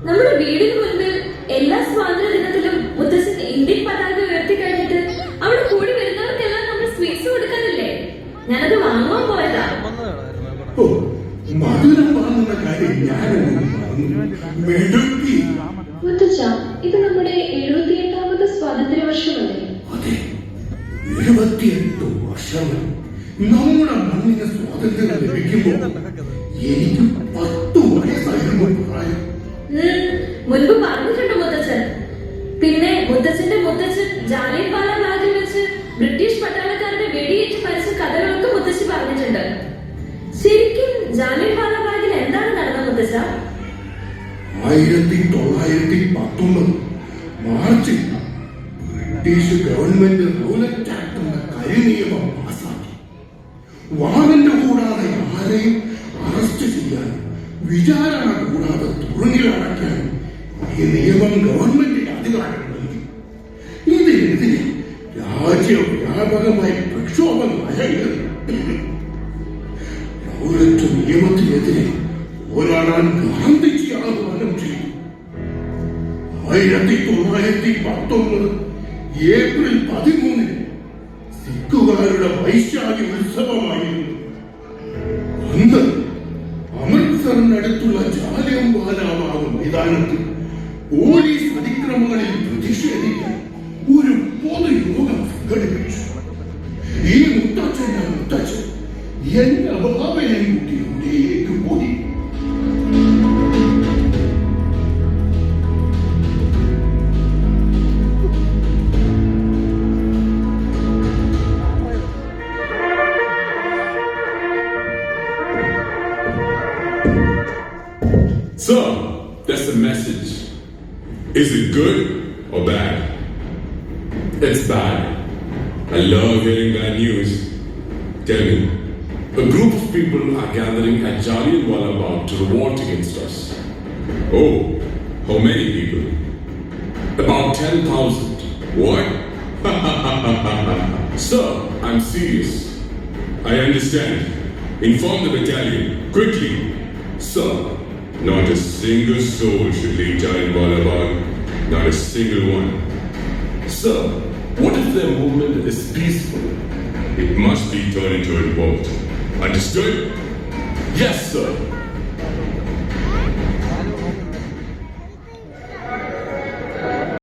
നമ്മുടെ വീടിന് മുൻപിൽ എല്ലാ സ്വാതന്ത്ര്യ ദിനത്തിലും മുത്തശ്ശൻ ഇന്ത്യൻ പതാക ഉയർത്തി കഴിഞ്ഞിട്ട് അവിടെ കൂടി വരുന്നവർക്കെല്ലാം നമ്മൾ സ്വീറ്റ്സ് കൊടുക്കാറില്ലേ? ഞാനത് വാങ്ങുവാൻ പോയതാ. മധുരം വാങ്ങുന്ന കാര്യം ഞാനൊന്നും മുത്തച്ഛ, ഇത് നമ്മുടെ 78ാമത് സ്വാതന്ത്ര്യ വർഷമല്ലേ? അതെ, 78 വർഷങ്ങൾ നമ്മുടെ മണ്ണിന് സ്വാതന്ത്ര്യം ലഭിക്കുമ്പോൾ എനിക്ക് 10 വയസ്സായിരുന്നു പ്രായം. മുൻപ് പറഞ്ഞിട്ടുണ്ട് മുത്തച്ഛൻ. പിന്നെ മുത്തച്ഛന്റെ മുത്തച്ഛൻ ജാലിയൻവാല ബാഗിൽ വെച്ച് ബ്രിട്ടീഷ് പട്ടാളക്കാരുടെ വെടിയേറ്റ് മരിച്ച കഥകളൊക്കെ മുത്തച്ഛി പറഞ്ഞിട്ടുണ്ട്. ശരിക്കും ജാലിയൻവാല ബാഗിൽ എന്താണ് നടന്നത് മുത്തച്ഛ? 1919 മാർച്ചിൽ ബ്രിട്ടീഷ് ഗവൺമെന്റ് റൗലറ്റ് ആക്ട് എന്ന കരിനിയമം പാസാക്കി. വാറന്റ് കൂടാതെ ആരെയും അറസ്റ്റ് ചെയ്യാൻ, വിചാരണ കൂടാതെ തുറങ്ങിലടയ്ക്കാൻ ഈ നിയമം ഗവൺമെന്റിന് അധികാരം നൽകി. ഇതിനെതിരെ രാജ്യവ്യാപകമായി പ്രക്ഷോഭം അരങ്ങേറി. റൗലറ്റ് നിയമത്തിനെതിരെ പോരാടാൻ ഗാന്ധിജി ആഹ്വാനം ചെയ്തു. 1919 ഏപ്രിൽ 13 സിഖുകാരുടെ വൈശാഖി ഉത്സവമായിരുന്നു. അന്ന് അമൃത്സറിനടുത്തുള്ള ജാലിയൻവാലാ മൈതാനത്തിൽ പോലീസ് അതിക്രമങ്ങളിൽ പ്രതിഷേധിക്കാൻ ഒരു പൊതുയോഗം സംഘടിപ്പിച്ചു. ഈ മുത്തച്ഛൻ എന്റെ അഭാവനെ കുട്ടിയിലേക്ക് പോയി. So, that's the message. Is it good or bad? It's bad. I love hearing bad news. Tell me, a group of people are gathering at Jallianwala Bagh to revolt against us. Oh, how many people? About 10,000. What? Sir, I'm serious. I understand. Inform the battalion, quickly. Sir, not a single soul should leave Jallianwala Bagh. Not a single one. Sir, what if their movement is peaceful? It must be turned into a revolt. Understood? Yes, sir.